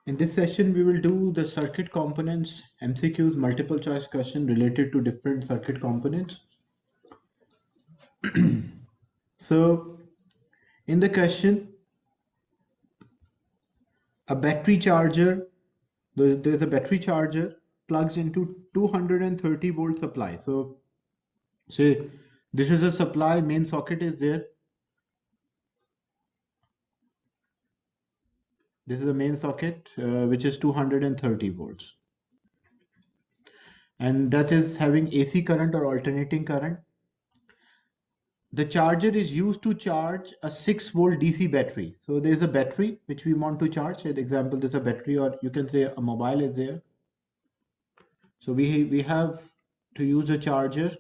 In this session, we will do the circuit components, MCQs, multiple choice question related to different circuit components. So, in the question, a battery charger, there's a battery charger plugs into 230 volt supply. So, say this is a supply, main socket is there. This is the main socket, which is 230 volts. And that is having AC current or alternating current. The charger is used to charge a 6-volt DC battery. So there's a battery which we want to charge. For example, there's a battery, or you can say a mobile is there. So we have to use a charger.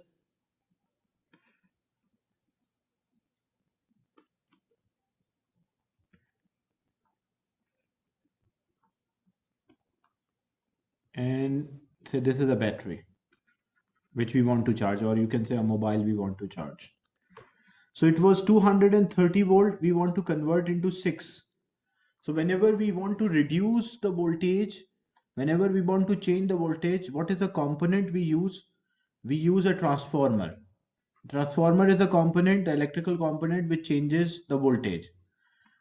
And say this is a battery which we want to charge, or you can say a mobile we want to charge. So it was 230 volt, we want to convert into 6. So whenever we want to reduce the voltage, whenever we want to change the voltage, what is the component we use? We use a transformer. Transformer is a component, the electrical component which changes the voltage.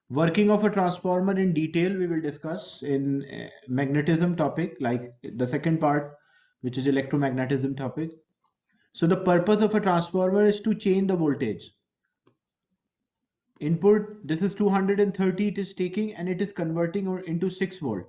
Working of a transformer in detail we will discuss in magnetism topic, like the second part, which is electromagnetism topic. So the purpose of a transformer is to change the voltage. Input, this is 230 it is taking, and it is converting into 6 volt.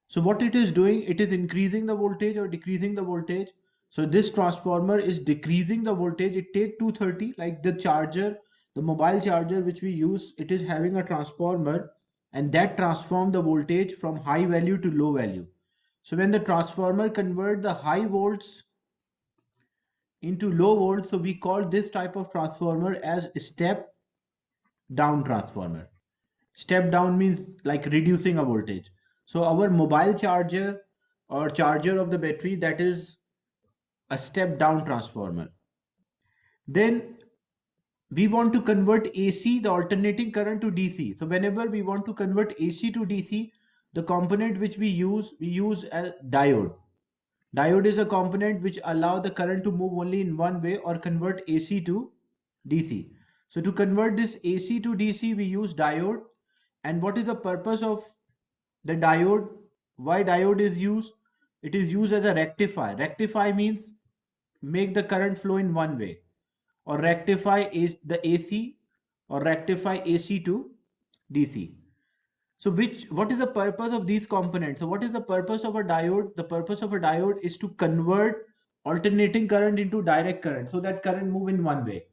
So what it is doing, it is increasing the voltage or decreasing the voltage. So this transformer is decreasing the voltage. It take 230, like the charger, the mobile charger which we use, it is having a transformer, and that transform the voltage from high value to low value. So when the transformer convert the high volts into low volts, so we call this type of transformer as step down transformer. Step down means like reducing a voltage. So our mobile charger or charger of the battery, that is a step down transformer. Then we want to convert AC, the alternating current, to DC. So whenever we want to convert AC to DC, the component which we use a diode. Diode is a component which allow the current to move only in one way or convert AC to DC. So to convert this AC to DC, we use diode. And what is the purpose of the diode? Why diode is used? It is used as a rectifier. Rectify means make the current flow in one way, or rectify is the AC, or rectify AC to DC. So what is the purpose of these components? So what is the purpose of a diode? The purpose of a diode is to convert alternating current into direct current, so that current move in one way.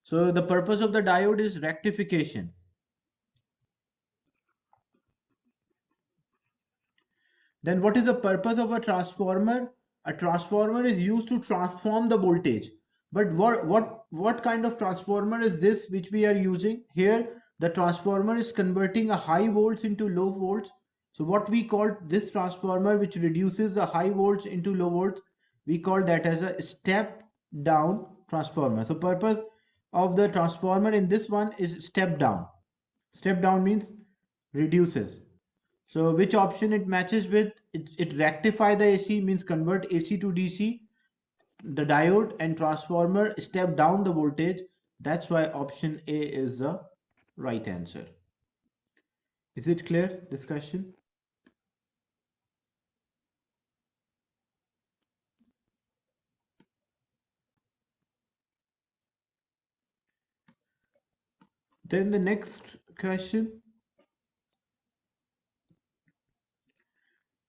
So the purpose of the diode is rectification. Then what is the purpose of a transformer? A transformer is used to transform the voltage. But what kind of transformer is this which we are using? Here the transformer is converting a high volts into low volts. So what we call this transformer which reduces the high volts into low volts, we call that as a step down transformer. So purpose of the transformer in this one is step down. Step down means reduces. So which option it matches with? It rectify the AC, means convert AC to DC. The diode and transformer step down the voltage. That's why option A is the right answer. Is it clear, discussion? Then the next question.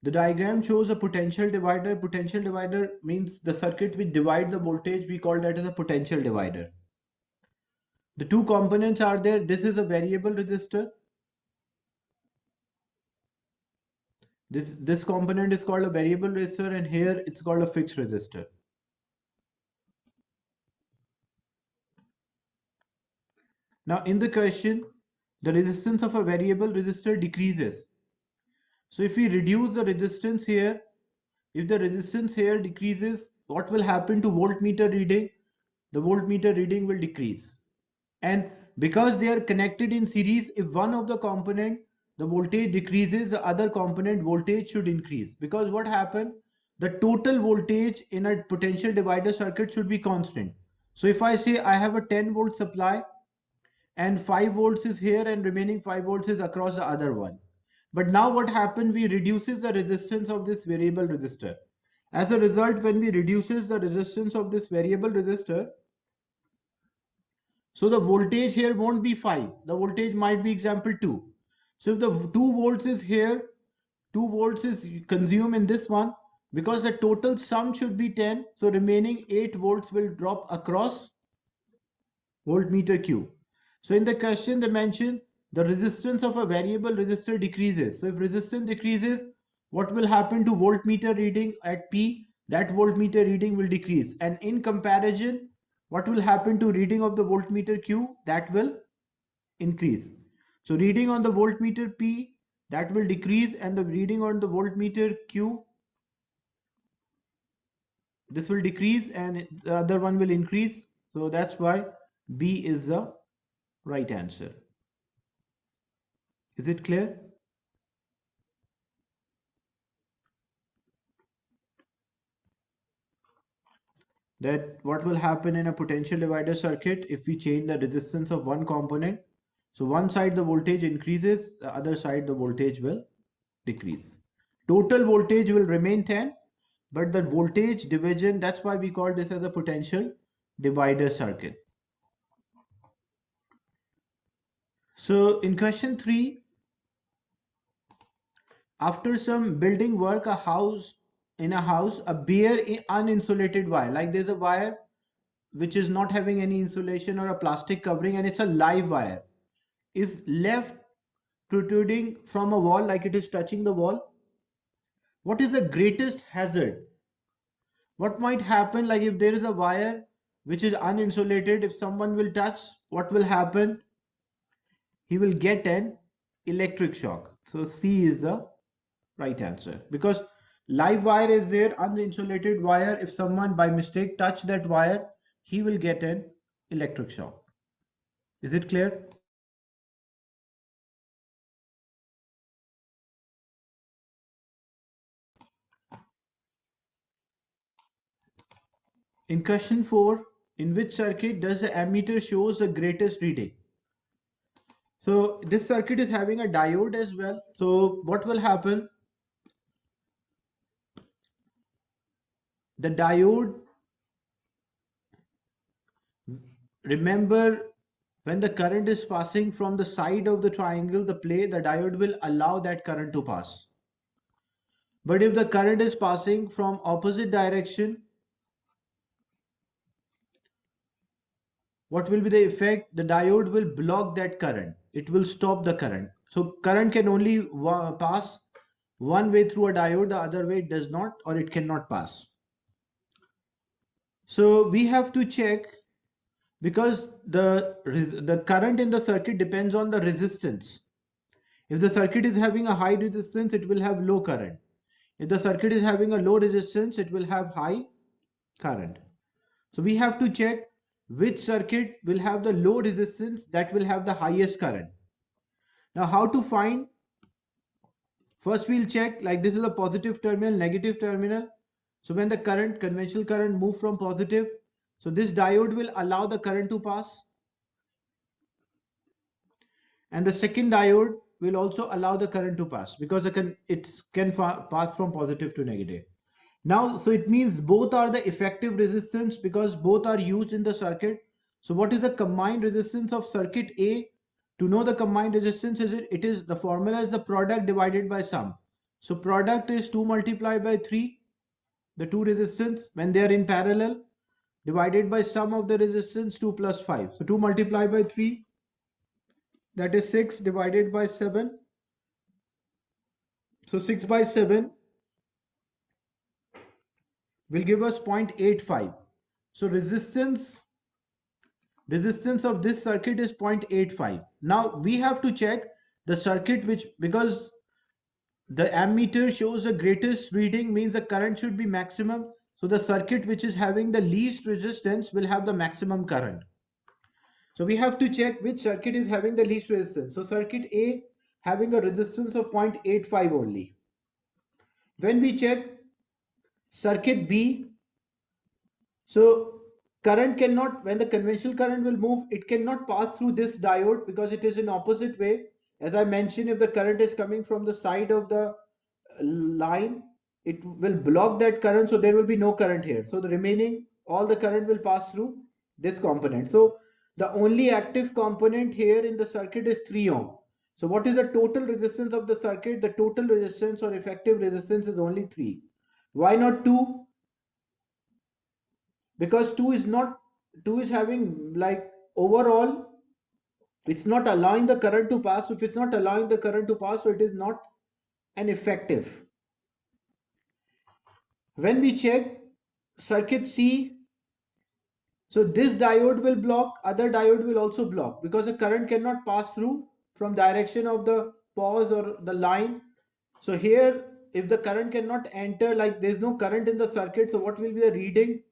The diagram shows a potential divider. Potential divider means the circuit which divides the voltage. We call that as a potential divider. The two components are there. This is a variable resistor. This component is called a variable resistor, and here it's called a fixed resistor. Now in the question, the resistance of a variable resistor decreases. So if we reduce the resistance here, if the resistance here decreases, what will happen to voltmeter reading? The voltmeter reading will decrease. And because they are connected in series, if one of the component the voltage decreases, the other component voltage should increase. Because what happened, the total voltage in a potential divider circuit should be constant. So if I say I have a 10 volt supply and 5 volts is here and remaining 5 volts is across the other one. But now what happened, we reduces the resistance of this variable resistor. As a result, when we reduces the resistance of this variable resistor, so the voltage here won't be 5. The voltage might be example 2. So if the 2 volts is here, 2 volts is consumed in this one, because the total sum should be 10. So remaining 8 volts will drop across voltmeter Q. So in the question they mentioned the resistance of a variable resistor decreases. So if resistance decreases, what will happen to voltmeter reading at P? That voltmeter reading will decrease. And in comparison, what will happen to reading of the voltmeter Q? That will increase. So reading on the voltmeter P, that will decrease, and the reading on the voltmeter Q, this will decrease, and the other one will increase. So that's why B is the right answer. Is it clear? That what will happen in a potential divider circuit if we change the resistance of one component. So one side the voltage increases, the other side the voltage will decrease. Total voltage will remain 10, but the voltage division, that's why we call this as a potential divider circuit. So in question 3, after some building work, a house, a bare uninsulated wire, like there's a wire which is not having any insulation or a plastic covering, and it's a live wire, is left protruding from a wall, like it is touching the wall. What is the greatest hazard? What might happen, like if there is a wire which is uninsulated, if someone will touch, what will happen? He will get an electric shock. So C is the right answer, because live wire is there, uninsulated wire, if someone by mistake touch that wire, he will get an electric shock. Is it clear? In question 4, in which circuit does the ammeter shows the greatest reading? So this circuit is having a diode as well. So what will happen? The diode, remember, when the current is passing from the side of the triangle, the diode will allow that current to pass. But if the current is passing from opposite direction, what will be the effect? The diode will block that current. It will stop the current. So current can only pass one way through a diode, the other way it does not, or it cannot pass. So we have to check, because the current in the circuit depends on the resistance. If the circuit is having a high resistance, it will have low current. If the circuit is having a low resistance, it will have high current. So we have to check which circuit will have the low resistance, that will have the highest current. Now how to find? First we'll check, like this is a positive terminal, negative terminal. So when the current, conventional current, move from positive, so this diode will allow the current to pass. And the second diode will also allow the current to pass, because it can pass from positive to negative. Now, so it means both are the effective resistance, because both are used in the circuit. So what is the combined resistance of circuit A? To know the combined resistance, it is the formula is the product divided by sum. So product is 2 multiplied by 3, the two resistance when they are in parallel, divided by sum of the resistance 2 plus 5. So 2 multiplied by 3, that is 6, divided by 7. So 6 by 7 will give us 0.85. So resistance of this circuit is 0.85. Now we have to check the circuit which, because the ammeter shows the greatest reading, means the current should be maximum. So the circuit which is having the least resistance will have the maximum current. So we have to check which circuit is having the least resistance. So circuit A having a resistance of 0.85 only. When we check circuit B, so current cannot, when the conventional current will move, it cannot pass through this diode because it is in opposite way. As I mentioned, if the current is coming from the side of the line, it will block that current, so there will be no current here. So the remaining, all the current will pass through this component. So the only active component here in the circuit is 3 ohm. So what is the total resistance of the circuit? The total resistance or effective resistance is only 3. Why not 2? Because 2 is not, 2 is having like overall, it's not allowing the current to pass. So if it's not allowing the current to pass, so it is not an effective. When we check circuit C, so this diode will block, other diode will also block because the current cannot pass through from direction of the pause or the line. So here, if the current cannot enter, like there's no current in the circuit, so what will be the reading?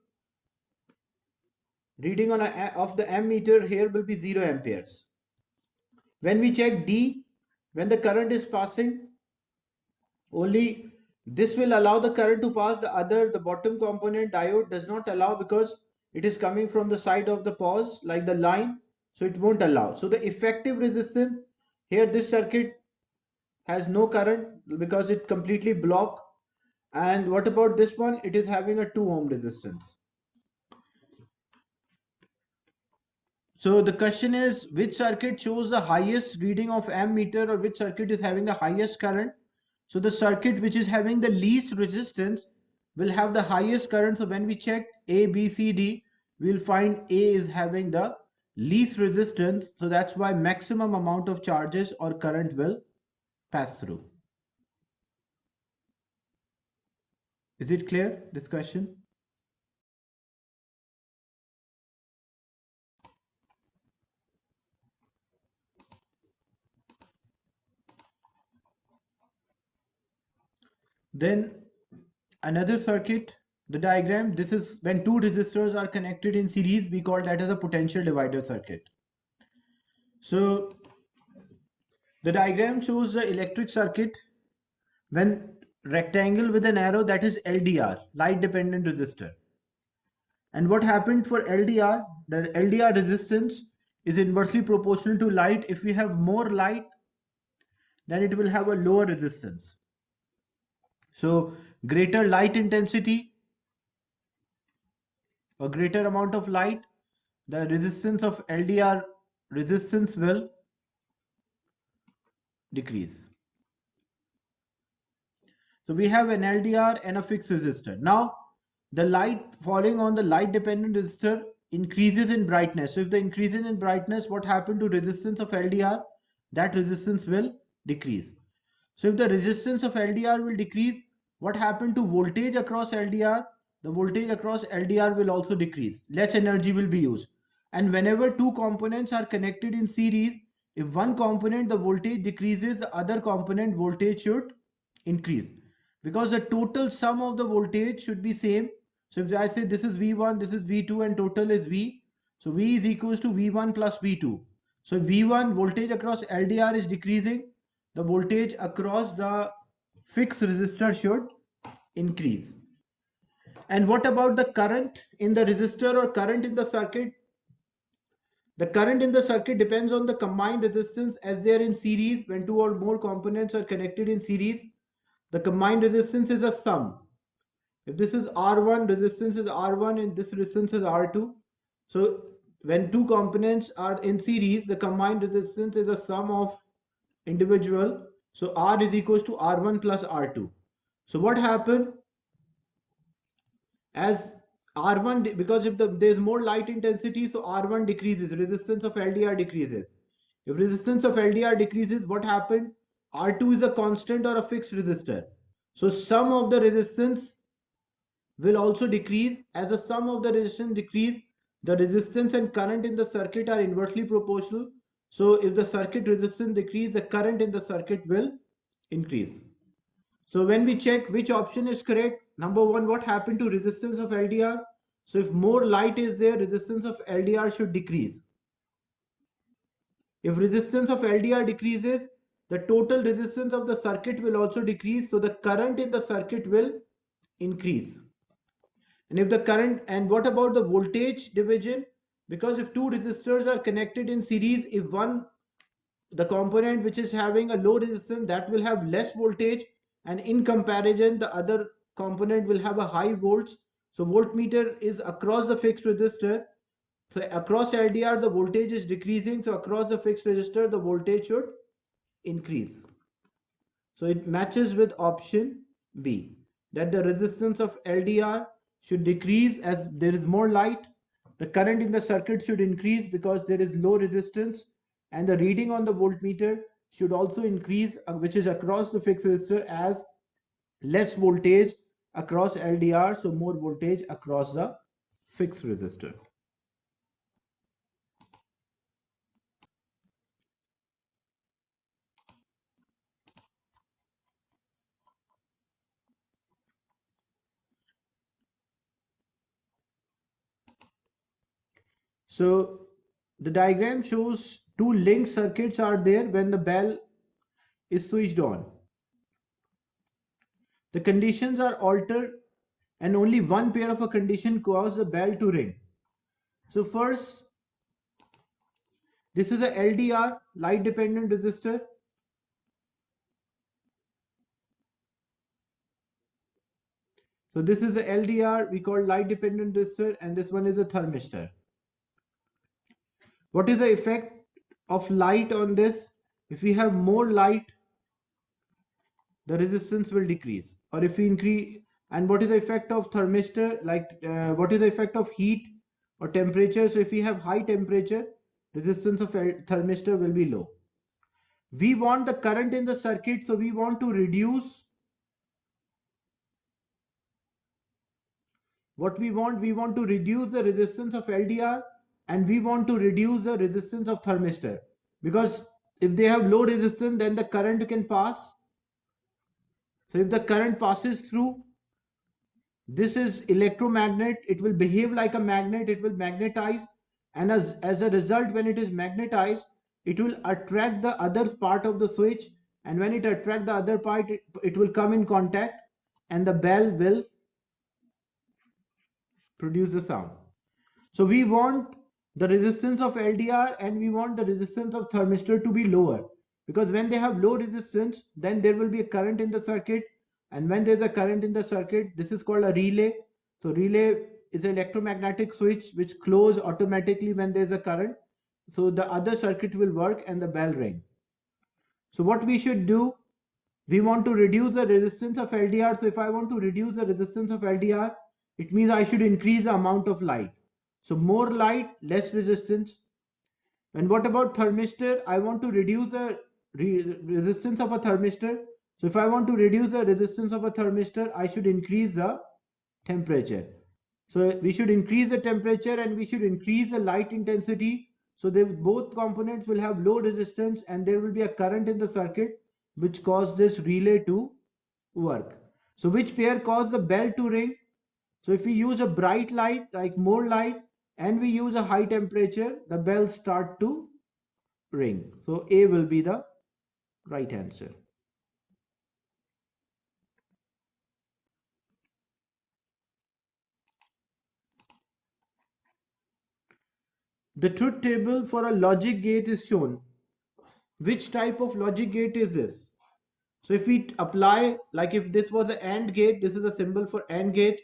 Reading on of the ammeter here will be 0 amperes. When we check D, when the current is passing, only this will allow the current to pass. The other, the bottom component diode does not allow because it is coming from the side of the pause, like the line, so it won't allow. So the effective resistance here, this circuit has no current because it completely blocked. And what about this one? It is having a 2 ohm resistance. So the question is, which circuit shows the highest reading of ammeter, or which circuit is having the highest current? So the circuit which is having the least resistance will have the highest current. So when we check A, B, C, D, we'll find A is having the least resistance. So that's why maximum amount of charges or current will pass through. Is it clear, this question? Then another circuit, the diagram, this is when two resistors are connected in series, we call that as a potential divider circuit. So the diagram shows the electric circuit when rectangle with an arrow, that is LDR, light dependent resistor. And what happened for LDR? The LDR resistance is inversely proportional to light. If we have more light, then it will have a lower resistance. So greater light intensity or greater amount of light, the resistance of LDR resistance will decrease. So we have an LDR and a fixed resistor. Now the light falling on the light dependent resistor increases in brightness. So if the increases in brightness, what happened to resistance of LDR? That resistance will decrease. So if the resistance of LDR will decrease, what happened to voltage across LDR? The voltage across LDR will also decrease. Less energy will be used. And whenever two components are connected in series, if one component the voltage decreases, the other component voltage should increase. Because the total sum of the voltage should be same. So if I say this is V1, this is V2 and total is V. So V is equals to V1 plus V2. So V1 voltage across LDR is decreasing. The voltage across the fixed resistor should increase. And what about the current in the resistor or current in the circuit? The current in the circuit depends on the combined resistance as they are in series. When two or more components are connected in series, the combined resistance is a sum. If this is R1, resistance is R1 and this resistance is R2. So when two components are in series, the combined resistance is a sum of individual. So R is equals to R1 plus R2. So what happened as R1, because if there's more light intensity, so R1 decreases, resistance of LDR decreases. If resistance of LDR decreases, what happened? R2 is a constant or a fixed resistor. So sum of the resistance will also decrease. As the sum of the resistance decrease, the resistance and current in the circuit are inversely proportional. So if the circuit resistance decrease, the current in the circuit will increase. So when we check which option is correct, number one, what happened to resistance of LDR? So if more light is there, resistance of LDR should decrease. If resistance of LDR decreases, the total resistance of the circuit will also decrease. So the current in the circuit will increase. And if the current, and what about the voltage division? Because if two resistors are connected in series, if one, the component which is having a low resistance, that will have less voltage, and in comparison the other component will have a high volts. So voltmeter is across the fixed resistor. So across LDR the voltage is decreasing, so across the fixed resistor the voltage should increase. So it matches with option B, that the resistance of LDR should decrease as there is more light. The current in the circuit should increase because there is low resistance, and the reading on the voltmeter should also increase, which is across the fixed resistor, as less voltage across LDR, so more voltage across the fixed resistor. So the diagram shows two linked circuits are there when the bell is switched on. The conditions are altered and only one pair of a condition causes the bell to ring. So first, this is a LDR, light dependent resistor. So this is a LDR we call light dependent resistor, and this one is a thermistor. What is the effect of light on this? If we have more light, the resistance will decrease. Or if we increase, and what is the effect of thermistor? Like what is the effect of heat or temperature? So if we have high temperature, resistance of thermistor will be low. We want the current in the circuit, so we want to reduce, what we want to reduce the resistance of LDR, and we want to reduce the resistance of thermistor, because if they have low resistance then the current can pass. So if the current passes through, this is electromagnet, it will behave like a magnet, it will magnetize, and as a result, when it is magnetized, it will attract the other part of the switch, and when it attract the other part, it will come in contact, and the bell will produce the sound. So we want the resistance of LDR and we want the resistance of thermistor to be lower, because when they have low resistance, then there will be a current in the circuit, and when there's a current in the circuit, this is called a relay. So relay is an electromagnetic switch which close automatically when there's a current, so the other circuit will work and the bell ring. So what we should do, we want to reduce the resistance of LDR. So if I want to reduce the resistance of LDR, it means I should increase the amount of light. So more light, less resistance. And what about thermistor? I want to reduce the resistance of a thermistor. So if I want to reduce the resistance of a thermistor, I should increase the temperature. So we should increase the temperature and we should increase the light intensity. So they, both components will have low resistance and there will be a current in the circuit which cause this relay to work. So which pair cause the bell to ring? So if we use a bright light, like more light, and we use a high temperature, the bells start to ring. So A will be the right answer. The truth table for a logic gate is shown. Which type of logic gate is this? So if we apply, like if this was an AND gate, this is a symbol for AND gate.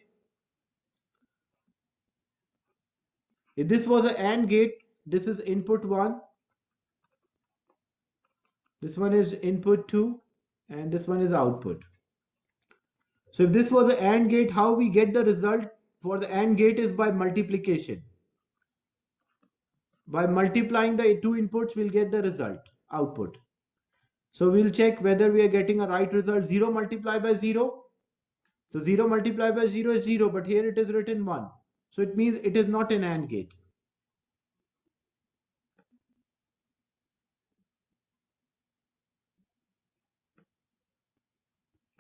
If this was an AND gate, this is input 1, this one is input 2, and this one is output. So if this was an AND gate, how we get the result for the AND gate is by multiplication. By multiplying the two inputs, we'll get the result, output. So we'll check whether we are getting a right result. 0 multiplied by 0. So 0 multiplied by 0 is 0, but here it is written 1. So it means it is not an AND gate.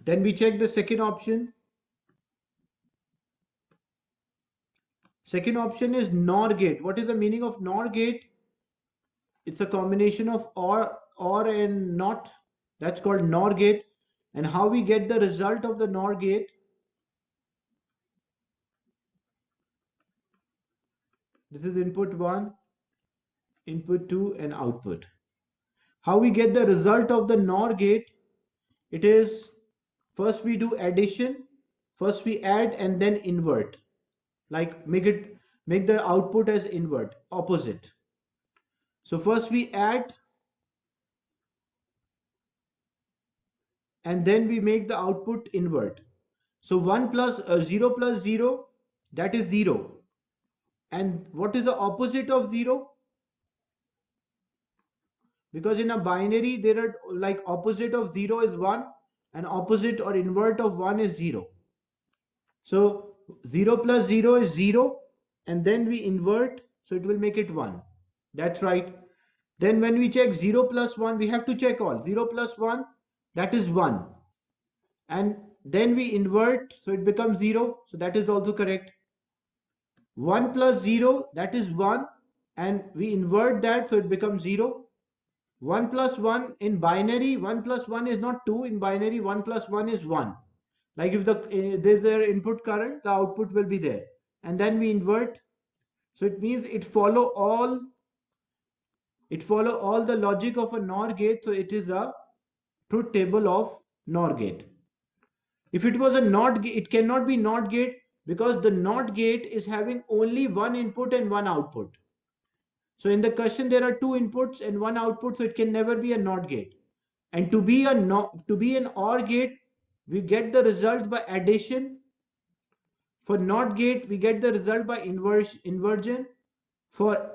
Then we check the second option. Second option is NOR gate. What is the meaning of NOR gate? It's a combination of or and not. That's called NOR gate. And how we get the result of the NOR gate? This is input 1, input 2, and output. How we get the result of the NOR gate? It is, first we do addition, first we add and then invert. Like make the output as invert, opposite. So first we add and then we make the output invert. So 1 plus 0 plus 0, that is 0. And what is the opposite of 0? Because in a binary, there are like opposite of 0 is 1 and opposite or invert of 1 is 0. So 0 plus 0 is 0 and then we invert, so it will make it 1. That's right. Then when we check 0 plus 1, we have to check all. 0 plus 1, that is 1. And then we invert, so it becomes 0. So that is also correct. 1 plus 0, that is 1. And we invert that, so it becomes 0. 1 plus 1 in binary, 1 plus 1 is not 2. In binary, 1 plus 1 is 1. Like if there's their input current, the output will be there. And then we invert. So it means it follow all the logic of a NOR gate. So it is a truth table of NOR gate. If it was a NOT gate, it cannot be NOT gate because the NOT gate is having only one input and one output. So in the question there are two inputs and one output, so it can never be a NOT gate. And to be an OR gate, we get the result by addition. For NOT gate, we get the result by inversion. For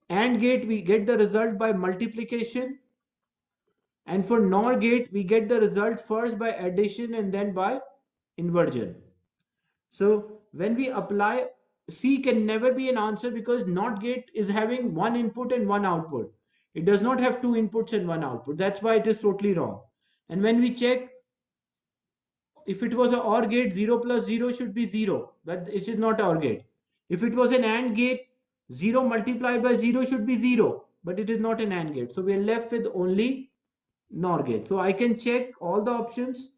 AND gate, we get the result by multiplication. And for NOR gate, we get the result first by addition and then by inversion. So when we apply, C can never be an answer because NOT gate is having one input and one output. It does not have two inputs and one output. That's why it is totally wrong. And when we check, if it was an OR gate, 0 plus 0 should be 0, but it is not OR gate. If it was an AND gate, 0 multiplied by 0 should be 0, but it is not an AND gate. So we are left with only NOR gate. So I can check all the options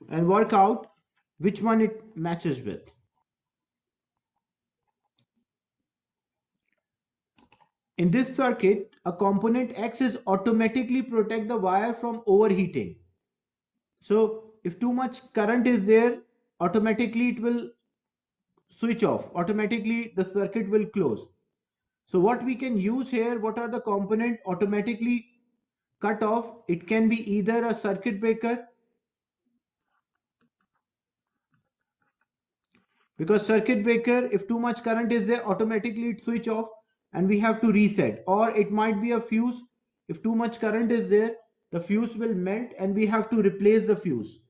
and work out which one it matches with. In this circuit, a component X is automatically protect the wire from overheating. So if too much current is there, automatically it will switch off. Automatically the circuit will close. So what we can use here, what are the component automatically cut off? It can be either a circuit breaker, because circuit breaker, if too much current is there, automatically it switch off and we have to reset. Or it might be a fuse. If too much current is there, the fuse will melt and we have to replace the fuse.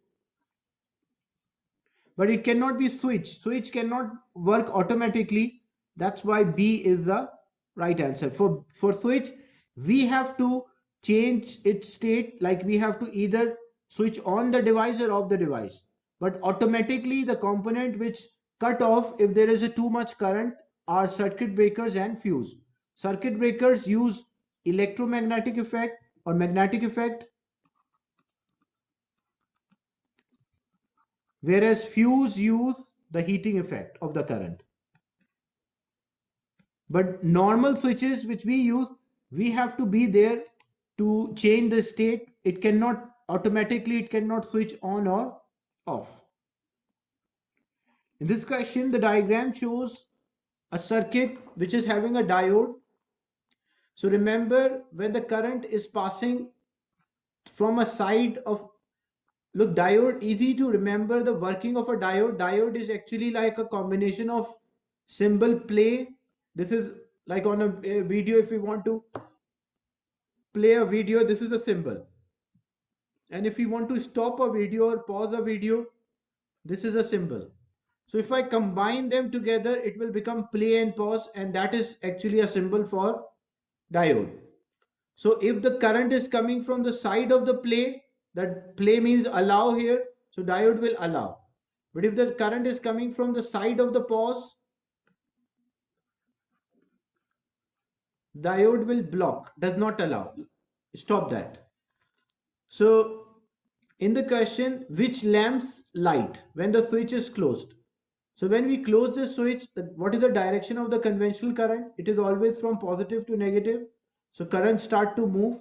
But it cannot be switch cannot work automatically. That's why B is the right answer. For switch, we have to change its state, like we have to either switch on the device or off the device. But automatically the component which cut off if there is a too much current are circuit breakers and fuse. Circuit breakers use electromagnetic effect or magnetic effect, whereas fuse use the heating effect of the current. But normal switches which we use, we have to be there to change the state. It cannot automatically, it cannot switch on or off. In this question, the diagram shows a circuit which is having a diode. So remember, when the current is passing from a side of, look, diode, easy to remember the working of a diode. Diode is actually like a combination of symbol play. This is like on a video, if we want to play a video, this is a symbol. And if we want to stop a video or pause a video, this is a symbol. So if I combine them together, it will become play and pause, and that is actually a symbol for diode. So if the current is coming from the side of the play, that play means allow here, so diode will allow. But if the current is coming from the side of the pause, diode will block, does not allow, stop that. So in the question, which lamps light when the switch is closed? So when we close the switch, what is the direction of the conventional current? It is always from positive to negative. So current start to move.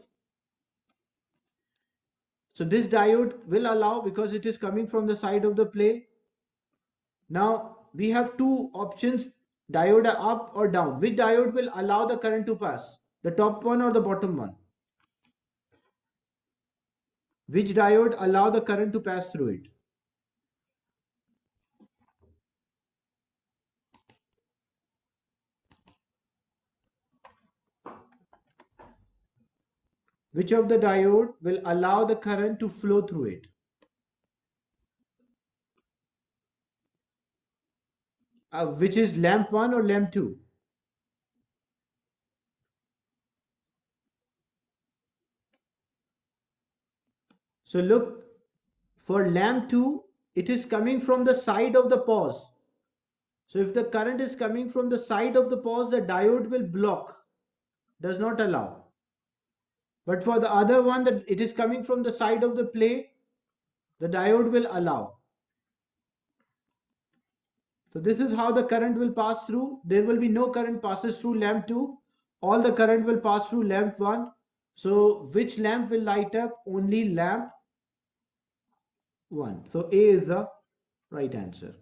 So this diode will allow, because it is coming from the side of the play. Now we have two options, diode up or down. Which diode will allow the current to pass? The top one or the bottom one? Which diode allow the current to pass through it? Which of the diode will allow the current to flow through it? Which is lamp 1 or lamp 2? So look, for lamp 2, it is coming from the side of the pause. So if the current is coming from the side of the pause, the diode will block, does not allow. But for the other one, that it is coming from the side of the play, the diode will allow. So this is how the current will pass through. There will be no current passes through lamp 2. All the current will pass through lamp 1. So which lamp will light up? Only lamp 1. So A is the right answer.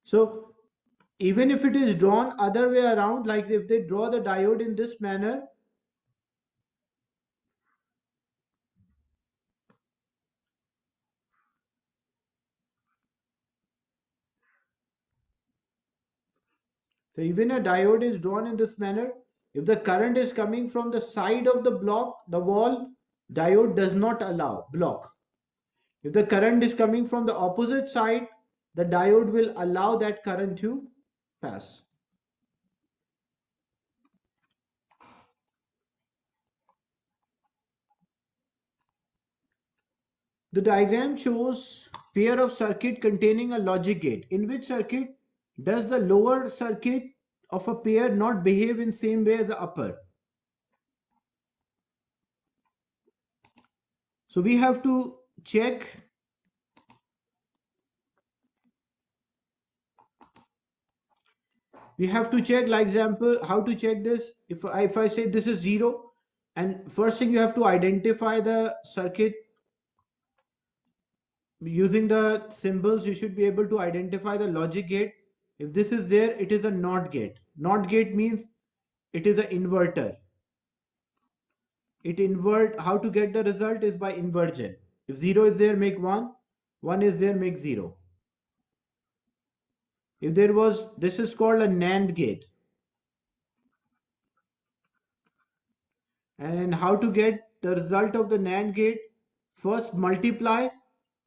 So even if it is drawn other way around, like if they draw the diode in this manner, so even a diode is drawn in this manner, if the current is coming from the side of the block, the wall, diode does not allow, block. If the current is coming from the opposite side, the diode will allow that current to pass. The diagram shows pair of circuit containing a logic gate. In which circuit does the lower circuit of a pair not behave in same way as the upper? So we have to check. We have to check, like example, how to check this. If I say this is 0, and first thing you have to identify the circuit using the symbols. You should be able to identify the logic gate. If this is there, it is a NOT gate. NOT gate means it is an inverter. It invert. How to get the result is by inversion. If 0 is there, make 1. 1 is there, make 0. If there was, this is called a NAND gate. And how to get the result of the NAND gate? First multiply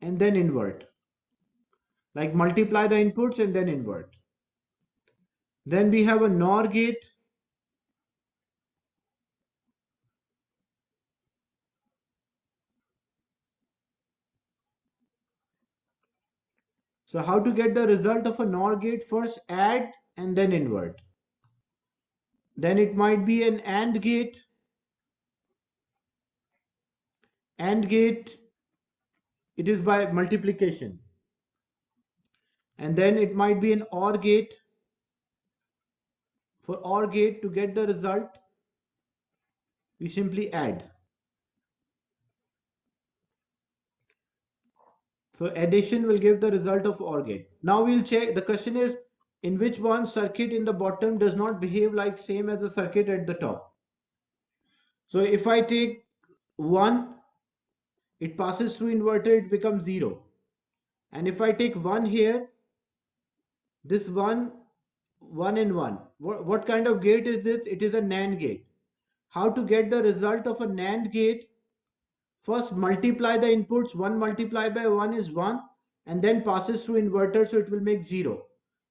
and then invert. Like multiply the inputs and then invert. Then we have a NOR gate. So how to get the result of a NOR gate? First add and then invert. Then it might be an AND gate. AND gate, it is by multiplication. And then it might be an OR gate. For OR gate, to get the result, we simply add. So addition will give the result of OR gate. Now we'll check. The question is, in which one circuit in the bottom does not behave like same as the circuit at the top? So if I take 1, it passes through inverter, it becomes 0. And if I take 1 here, this 1, 1 and 1. What kind of gate is this? It is a NAND gate. How to get the result of a NAND gate? First multiply the inputs. 1 multiplied by 1 is 1, and then passes through inverter, so it will make 0.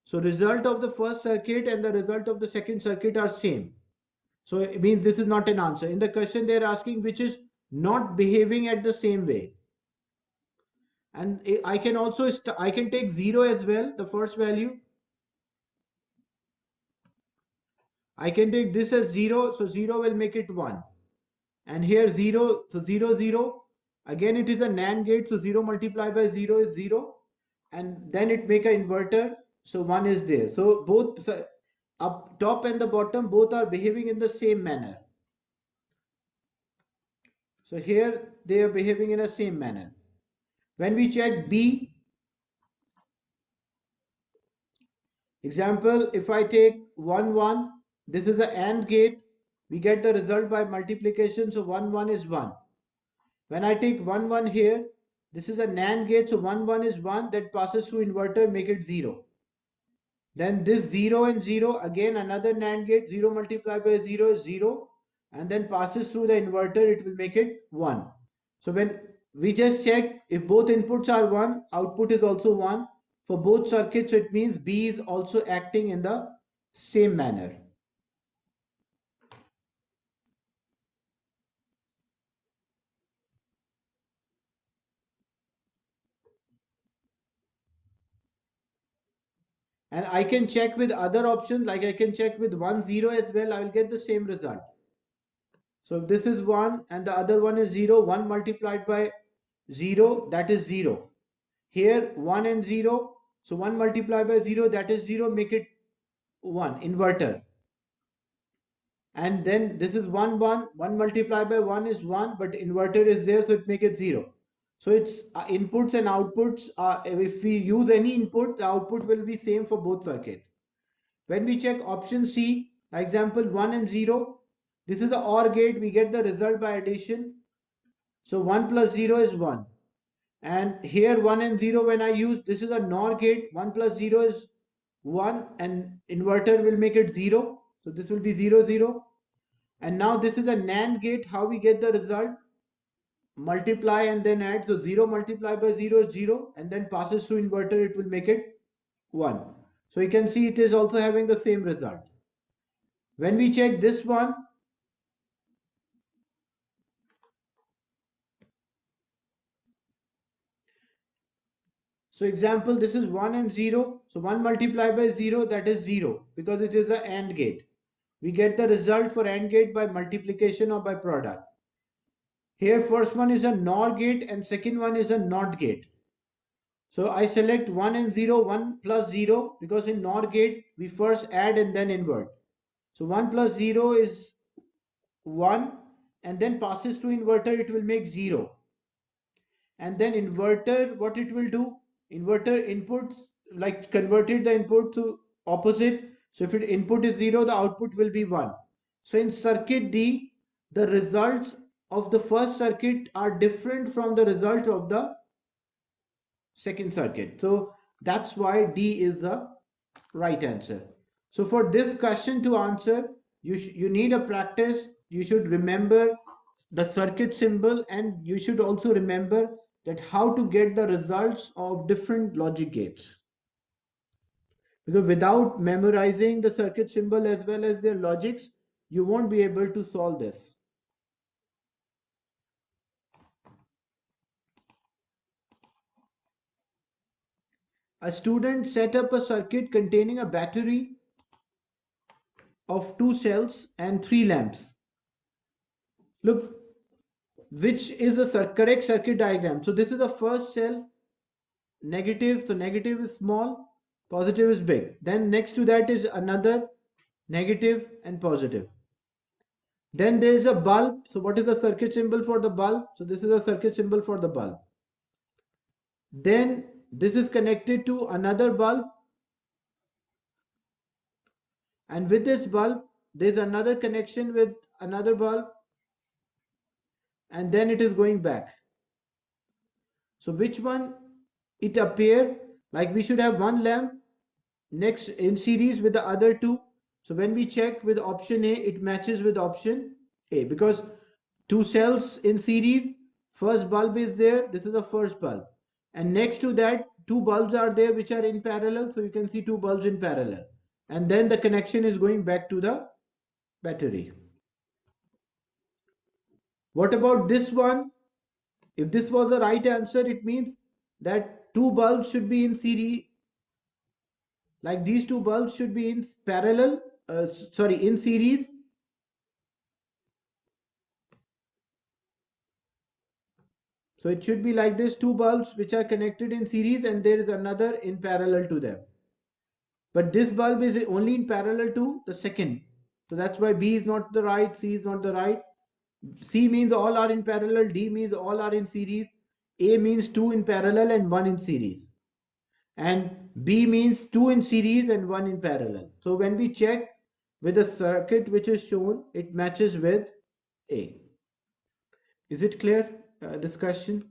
So result of the first circuit and the result of the second circuit are same. So it means this is not an answer. In the question they are asking which is not behaving at the same way. And I can also I can take 0 as well, the first value. I can take this as 0, so 0 will make it 1. and here 0, so 0 0. Again it is a NAND gate, so 0 multiplied by 0 is 0, and then it make an inverter, so 1 is there. So both up top and the bottom both are behaving in the same manner. So here they are behaving in the same manner. When we check B, example, if I take 1 1, this is a AND gate, we get the result by multiplication, so 1 1 is 1. When I take 1 1 here, this is a NAND gate, so 1 1 is 1, that passes through inverter, make it 0. Then this 0 and 0, again another NAND gate, 0 multiplied by 0 is 0, and then passes through the inverter, it will make it 1. So when we just check if both inputs are 1, output is also 1 for both circuits, so it means B is also acting in the same manner. And I can check with other options, like I can check with 1 0 as well, I will get the same result. So if this is 1 and the other one is 0, 1 multiplied by 0, that is 0. Here 1 and 0, so 1 multiplied by 0, that is 0, make it 1, inverter. And then this is 1 1, 1 multiplied by 1 is 1, but inverter is there, so it make it 0. So it's inputs and outputs, if we use any input, the output will be same for both circuit. When we check option C, example 1 and 0, this is a OR gate, we get the result by addition. So 1 plus 0 is 1. And here 1 and 0, when I use, this is a NOR gate, 1 plus 0 is 1, and inverter will make it 0. So this will be 0 0. And now this is a NAND gate, how we get the result? Multiply and then add. So 0 multiplied by 0 is 0, and then passes through inverter, it will make it 1. So you can see it is also having the same result. When we check this one, so example, this is 1 and 0. So 1 multiplied by 0, that is 0, because it is a AND gate. We get the result for AND gate by multiplication or by product. Here first one is a NOR gate and second one is a NOT gate. So I select 1 and 0, 1 plus 0, because in NOR gate we first add and then invert. So 1 plus 0 is 1, and then passes to inverter, it will make 0. And then inverter, what it will do, inverter inputs, like converted the input to opposite. So if it input is 0, the output will be 1. So in circuit D, the results of the first circuit are different from the result of the second circuit. So that's why D is the right answer. So for this question to answer, you need a practice. You should remember the circuit symbol, and you should also remember that how to get the results of different logic gates. Because without memorizing the circuit symbol as well as their logics, you won't be able to solve this. A student set up a circuit containing a battery of 2 cells and 3 lamps. Look, which is a correct circuit diagram. So this is the first cell, negative. So negative is small, positive is big. Then next to that is another negative and positive. Then there is a bulb. So what is the circuit symbol for the bulb? So this is a circuit symbol for the bulb. Then this is connected to another bulb, and with this bulb there is another connection with another bulb, and then it is going back. So which one it appear? Like we should have one lamp next in series with the other two. So when we check with option A, it matches with option A, because 2 cells in series, first bulb is there, this is the first bulb, and next to that 2 bulbs are there which are in parallel. So you can see 2 bulbs in parallel, and then the connection is going back to the battery. What about this one? If this was the right answer, it means that 2 bulbs should be in series, like these 2 bulbs should be in parallel, sorry, in series, So it should be like this, two bulbs which are connected in series and there is another in parallel to them. But this bulb is only in parallel to the second. So that's why B is not the right, C is not the right. C means all are in parallel, D means all are in series, A means two in parallel and one in series. And B means two in series and one in parallel. So when we check with the circuit which is shown, it matches with A. Is it clear discussion?